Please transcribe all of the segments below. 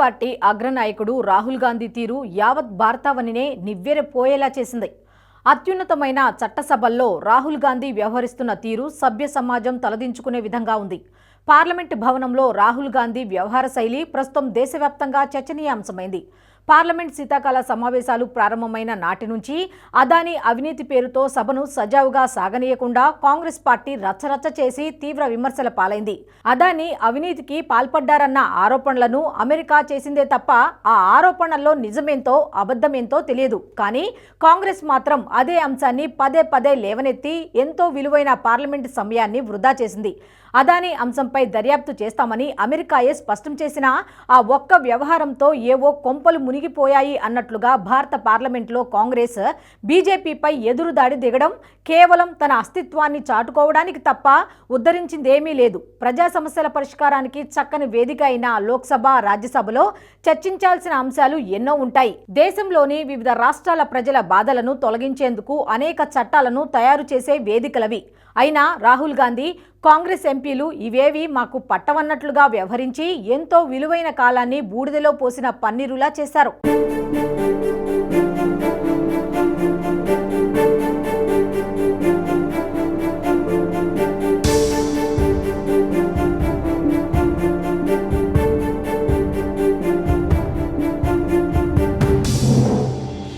Party అగ్రనాయకుడు Rahul Gandhi తీరు యావత్ భారతావనినే నివ్వెరపోయేలా చేసింది. అత్యున్నతమైన చట్టసభల్లో రాహుల్ గాంధీ వ్యవహరిస్తున్న తీరు సభ్య సమాజం తలదించుకునే విధంగా ఉంది. పార్లమెంటు భవనంలో రాహుల్ గాంధీ వ్యవహార శైలి ప్రస్తుతం దేశవ్యాప్తంగా చర్చనీయాంశమైంది. పార్లమెంట్ శీతాకాల సమావేశాలు ప్రారంభమైన నాటి నుంచి అదానీ అవినీతి పేరుతో సభను సజావుగా సాగనీయకుండా కాంగ్రెస్ పార్టీ రచ్చరచ్చ చేసి తీవ్ర విమర్శల పాలైంది. అదానీ అవినీతికి పాల్పడ్డారన్న ఆరోపణలను అమెరికా చేసిందే తప్ప ఆ ఆరోపణల్లో నిజమేంతో అబద్ధమేంతో తెలియదు. కానీ కాంగ్రెస్ మాత్రం అదే అంశాన్ని పదే పదే లేవనెత్తి ఎంతో విలువైన పార్లమెంటు సమయాన్ని వృధా చేసింది. అదానీ అంశంపై దర్యాప్తు చేస్తామని అమెరికాయే స్పష్టం చేసినా ఆ ఒక్క వ్యవహారంతో ఏవో కొంపలు మునిగిపోయాయి అన్నట్లుగా భారత పార్లమెంట్లో కాంగ్రెస్ బీజేపీపై ఎదురుదాడి దిగడం కేవలం తన అస్తిత్వాన్ని చాటుకోవడానికి తప్ప ఉద్ధరించిందేమీ లేదు. ప్రజా సమస్యల పరిష్కారానికి చక్కని వేదిక అయిన లోక్సభ, రాజ్యసభలో చర్చించాల్సిన అంశాలు ఎన్నో ఉంటాయి. దేశంలోని వివిధ రాష్ట్రాల ప్రజల బాధలను తొలగించేందుకు అనేక చట్టాలను తయారు చేసే వేదికలవి. అయినా రాహుల్ గాంధీ, కాంగ్రెస్ ఎంపీలు ఇవేవి మాకు పట్టవన్నట్లుగా వ్యవహరించి ఎంతో విలువైన కాలాన్ని బూడిదలో పోసిన పన్నీరులా చేశారు.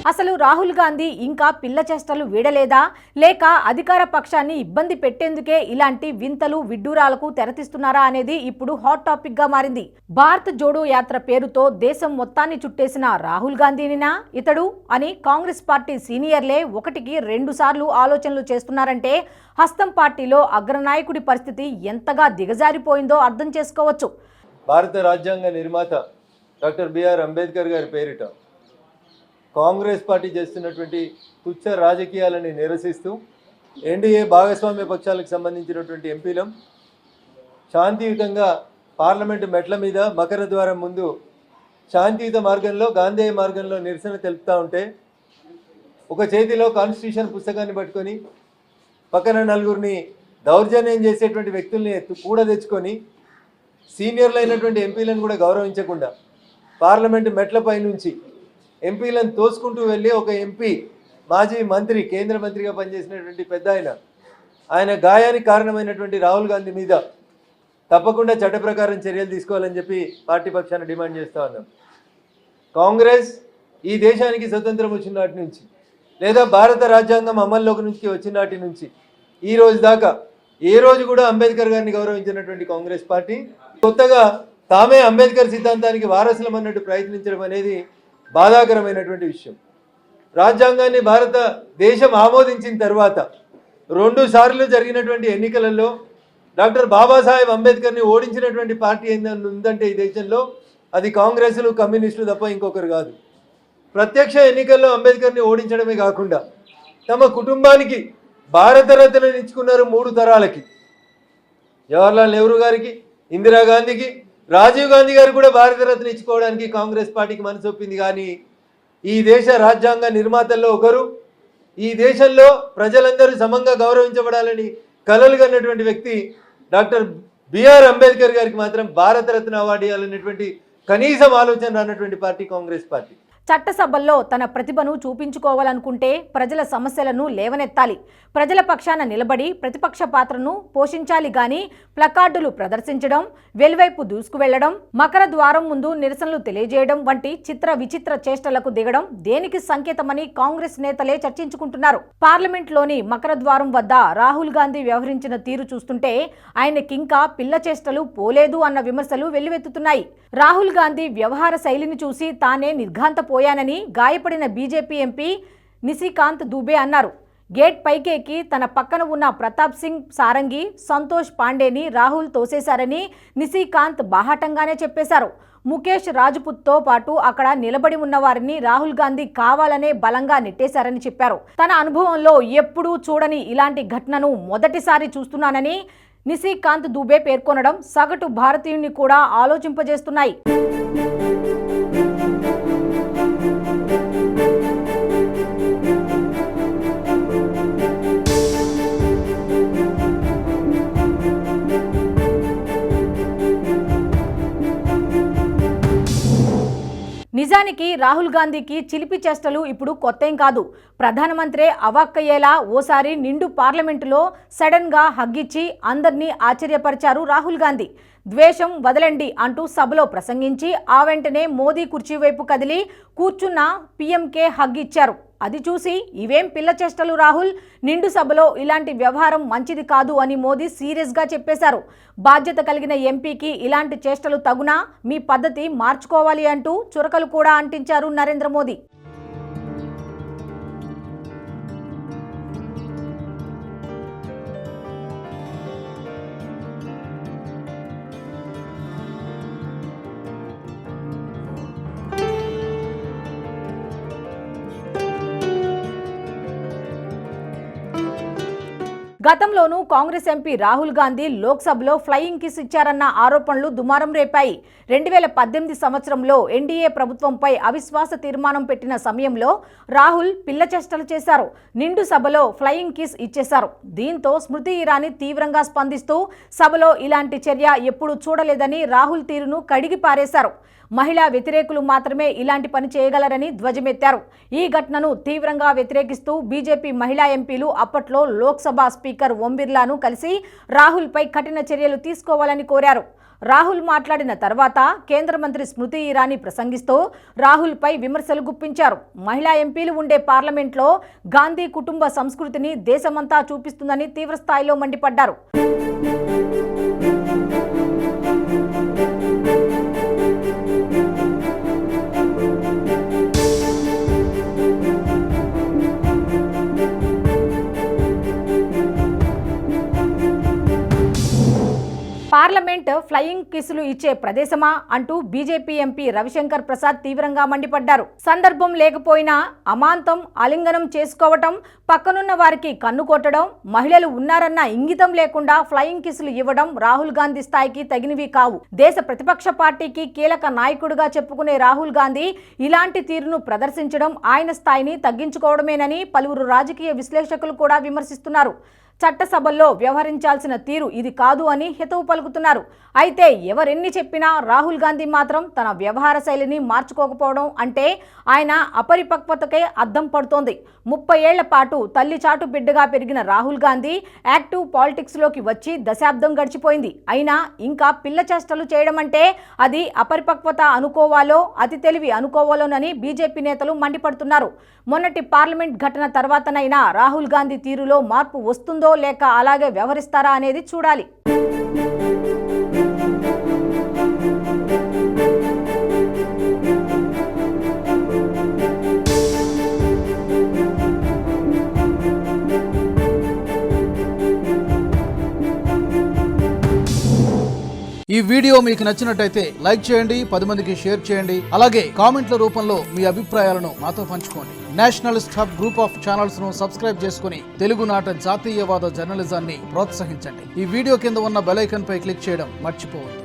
అసలు రాహుల్ గాంధీ ఇంకా పిల్ల చేష్టలు వీడలేదా, లేక అధికార పక్షాన్ని ఇబ్బంది పెట్టేందుకే ఇలాంటి వింతలు విడ్డూరాలకు తెరతీస్తున్నారా అనేది ఇప్పుడు హాట్ టాపిక్ గా మారింది. భారత్ జోడో యాత్ర పేరుతో దేశం మొత్తాన్ని చుట్టేసిన రాహుల్ గాంధీనినా ఇతడు అని కాంగ్రెస్ పార్టీ సీనియర్లే ఒకటికి 2 సార్లు ఆలోచనలు చేస్తున్నారంటే హస్తం పార్టీలో అగ్రనాయకుడి పరిస్థితి ఎంతగా దిగజారిపోయిందో అర్థం చేసుకోవచ్చు. భారత రాజ్యాంగ నిర్మాత డాక్టర్ బిఆర్ అంబేద్కర్ గారి పేరిట కాంగ్రెస్ పార్టీ చేస్తున్నటువంటి తుచ్చ రాజకీయాలని నిరసిస్తూ ఎన్డీఏ భాగస్వామ్య పక్షాలకు సంబంధించినటువంటి ఎంపీలం శాంతియుతంగా పార్లమెంటు మెట్ల మీద మకర ద్వారం ముందు శాంతియుత మార్గంలో, గాంధేయ మార్గంలో నిరసన తెలుపుతూ ఉంటే ఒక చేతిలో కాన్స్టిట్యూషన్ పుస్తకాన్ని పట్టుకొని పక్కన నలుగురిని దౌర్జన్యం చేసేటువంటి వ్యక్తుల్ని కూడా తెచ్చుకొని సీనియర్లు అయినటువంటి ఎంపీలను కూడా గౌరవించకుండా పార్లమెంటు మెట్లపై నుంచి ఎంపీలను తోసుకుంటూ వెళ్ళి ఒక ఎంపీ, మాజీ మంత్రి, కేంద్ర మంత్రిగా పనిచేసినటువంటి పెద్ద ఆయన గాయానికి కారణమైనటువంటి రాహుల్ గాంధీ మీద తప్పకుండా చట్ట ప్రకారం చర్యలు తీసుకోవాలని చెప్పి పార్టీ పక్షాన డిమాండ్ చేస్తూ ఉన్నాం. కాంగ్రెస్ ఈ దేశానికి స్వతంత్రం వచ్చిన నాటి నుంచి, లేదా భారత రాజ్యాంగం అమల్లోకి నుంచి వచ్చిన నాటి నుంచి ఈ రోజు దాకా ఏ రోజు కూడా అంబేద్కర్ గారిని గౌరవించినటువంటి కాంగ్రెస్ పార్టీ కొత్తగా తామే అంబేద్కర్ సిద్ధాంతానికి వారసులం అన్నట్టు ప్రయత్నించడం అనేది బాధాకరమైనటువంటి విషయం. రాజ్యాంగాన్ని భారతదేశం ఆమోదించిన తర్వాత 2 సార్లు జరిగినటువంటి ఎన్నికలలో డాక్టర్ బాబాసాహెబ్ అంబేద్కర్ని ఓడించినటువంటి పార్టీ ఏందని ఉందంటే ఈ దేశంలో అది కాంగ్రెస్లు, కమ్యూనిస్టులు తప్ప ఇంకొకరు కాదు. ప్రత్యక్ష ఎన్నికల్లో అంబేద్కర్ని ఓడించడమే కాకుండా తమ కుటుంబానికి భారతరత్నని ఇచ్చుకున్నారు 3 తరాలకి. జవహర్లాల్ నెహ్రూ గారికి, ఇందిరాగాంధీకి, రాజీవ్ గాంధీ గారు కూడా భారతరత్న ఇచ్చుకోవడానికి కాంగ్రెస్ పార్టీకి మనసు ఒప్పింది. కానీ ఈ దేశ రాజ్యాంగ నిర్మాతల్లో ఒకరు, ఈ దేశంలో ప్రజలందరూ సమంగా గౌరవించబడాలని కలలు కన్నటువంటి వ్యక్తి డాక్టర్ బిఆర్ అంబేద్కర్ గారికి మాత్రం భారతరత్న అవార్డు ఇవ్వాలనేటువంటి కనీసం ఆలోచన రానటువంటి పార్టీ కాంగ్రెస్ పార్టీ. చట్టసభల్లో తన ప్రతిభను చూపించుకోవాలనుకుంటే ప్రజల సమస్యలను లేవనెత్తాలి, ప్రజల పక్షాన నిలబడి ప్రతిపక్ష పాత్రను పోషించాలి. గాని ప్లకార్డులు ప్రదర్శించడం, వెలువైపు దూసుకువెళ్లడం, మకర ద్వారం ముందు నిరసనలు తెలియజేయడం వంటి చిత్ర విచిత్ర చేష్టలకు దిగడం దేనికి సంకేతమని కాంగ్రెస్ నేతలే చర్చించుకుంటున్నారు. పార్లమెంట్లోని మకర ద్వారం వద్ద రాహుల్ గాంధీ వ్యవహరించిన తీరు చూస్తుంటే ఆయనకింకా పిల్ల చేష్టలు పోలేదు అన్న విమర్శలు వెల్లువెత్తుతున్నాయి. రాహుల్ గాంధీ వ్యవహార శైలిని చూసి తానే నిర్ఘాంతపోయానని గాయపడిన బీజేపీ ఎంపీ నిశికాంత్ దుబే అన్నారు. గేట్ పైకెక్కి తన పక్కన ఉన్న ప్రతాప్ సింగ్ సారంగి, సంతోష్ పాండేని రాహుల్ తోసేశారని నిశికాంత్ బాహాటంగానే చెప్పేశారు. ముఖేష్ రాజ్పుత్తో పాటు అక్కడ నిలబడి ఉన్న వారిని రాహుల్ గాంధీ కావాలనే బలంగా నెట్టేశారని చెప్పారు. తన అనుభవంలో ఎప్పుడూ చూడని ఇలాంటి ఘటనను మొదటిసారి చూస్తున్నానని నిశికాంత్ దుబే పేర్కొనడం సగటు భారతీయుని కూడా ఆలోచింపజేస్తున్నాయి. నిజానికి రాహుల్ గాంధీకి చిలిపి చేష్టలు ఇప్పుడు కొత్తేం కాదు. ప్రధానమంత్రి అవాక్కయ్యేలా ఓసారి నిండు పార్లమెంటులో సడన్ గా హగ్గిచ్చి అందర్నీ ఆశ్చర్యపరిచారు రాహుల్ గాంధీ. ద్వేషం వదలండి అంటూ సభలో ప్రసంగించి ఆ వెంటనే మోదీ కుర్చీ వైపు కదిలి కూర్చున్న పీఎంకే హగ్ ఇచ్చారు. అది చూసి ఇవేం పిల్ల చేష్టలు రాహుల్, నిండు సభలో ఇలాంటి వ్యవహారం మంచిది కాదు అని మోదీ సీరియస్గా చెప్పేశారు. బాధ్యత కలిగిన ఎంపీకి ఇలాంటి చేష్టలు తగునా, మీ పద్ధతి మార్చుకోవాలి అంటూ చురకలు కూడా అంటించారు నరేంద్ర మోదీ. గతంలోనూ కాంగ్రెస్ ఎంపీ రాహుల్ గాంధీ లోక్సభలో ఫ్లయింగ్ కిస్ ఇచ్చారన్న ఆరోపణలు దుమారం రేపాయి. 2018 సంవత్సరంలో ఎన్డీఏ ప్రభుత్వంపై అవిశ్వాస తీర్మానం పెట్టిన సమయంలో రాహుల్ పిల్ల చేష్టలు చేశారు. నిండు సభలో ఫ్లయింగ్ కిస్ ఇచ్చేశారు. దీంతో స్మృతి ఇరానీ తీవ్రంగా స్పందిస్తూ సభలో ఇలాంటి చర్య ఎప్పుడూ చూడలేదని రాహుల్ తీరును కడిగి పారేశారు. మహిళా వ్యతిరేకులు మాత్రమే ఇలాంటి పని చేయగలరని ధ్వజమెత్తారు. ఈ ఘటనను తీవ్రంగా వ్యతిరేకిస్తూ బీజేపీ మహిళా ఎంపీలు అప్పట్లో లోక్సభ స్పీకర్ ఓం బిర్లాను కలిసి రాహుల్పై కఠిన చర్యలు తీసుకోవాలని కోరారు. రాహుల్ మాట్లాడిన తర్వాత కేంద్ర మంత్రి స్మృతి ఇరానీ ప్రసంగిస్తూ రాహుల్పై విమర్శలు గుప్పించారు. మహిళా ఎంపీలు ఉండే పార్లమెంట్లో గాంధీ కుటుంబ సంస్కృతిని దేశమంతా చూపిస్తుందని తీవ్రస్థాయిలో మండిపడ్డారు. పార్లమెంట్ ఫ్లయింగ్ కిసులు ఇచ్చే ప్రదేశమా అంటూ బీజేపీ ఎంపీ రవిశంకర్ ప్రసాద్ తీవ్రంగా మండిపడ్డారు. సందర్భం లేకపోయినా అమాంతం ఆలింగనం చేసుకోవటం, పక్కనున్న వారికి కన్ను కొట్టడం, మహిళలు ఉన్నారన్న ఇంగితం లేకుండా ఫ్లయింగ్ కిసులు ఇవ్వడం రాహుల్ గాంధీ స్థాయికి తగినవి కావు. దేశ ప్రతిపక్ష పార్టీకి కీలక నాయకుడిగా చెప్పుకునే రాహుల్ గాంధీ ఇలాంటి తీరును ప్రదర్శించడం ఆయన స్థాయిని తగ్గించుకోవడమేనని పలువురు రాజకీయ విశ్లేషకులు కూడా విమర్శిస్తున్నారు. చట్టసభల్లో వ్యవహరించాల్సిన తీరు ఇది కాదు అని హితవు పలుకుతున్నారు. అయితే ఎవరెన్ని చెప్పినా రాహుల్ గాంధీ మాత్రం తన వ్యవహార శైలిని మార్చుకోకపోవడం అంటే ఆయన అపరిపక్వతకే అద్దం పడుతోంది. 30 ఏళ్ల పాటు తల్లి చాటు బిడ్డగా పెరిగిన రాహుల్ గాంధీ యాక్టివ్ పాలిటిక్స్లోకి వచ్చి దశాబ్దం గడిచిపోయింది. అయినా ఇంకా పిల్ల చేష్టలు చేయడం అంటే అది అపరిపక్వత అనుకోవాలో అతి తెలివి అనుకోవాలోనని బీజేపీ నేతలు మండిపడుతున్నారు. మొన్నటి పార్లమెంట్ ఘటన తర్వాతనైనా రాహుల్ గాంధీ తీరులో మార్పు వస్తుందో లేక అలాగే వ్యవహరిస్తారా అనేది చూడాలి. ఈ వీడియో మీకు నచ్చినట్టయితే లైక్ చేయండి, 10 మందికి షేర్ చేయండి. అలాగే కామెంట్ల రూపంలో మీ అభిప్రాయాలను మాతో పంచుకోండి. Nationalist hub group of channels ను సబ్స్క్రైబ్ చేసుకుని తెలుగునాట జాతీయవాద జర్నలిజాన్ని ప్రోత్సహించండి. ఈ వీడియో కింద ఉన్న బెల్ ఐకాన్ పై క్లిక్ చేయడం మర్చిపోవద్దు.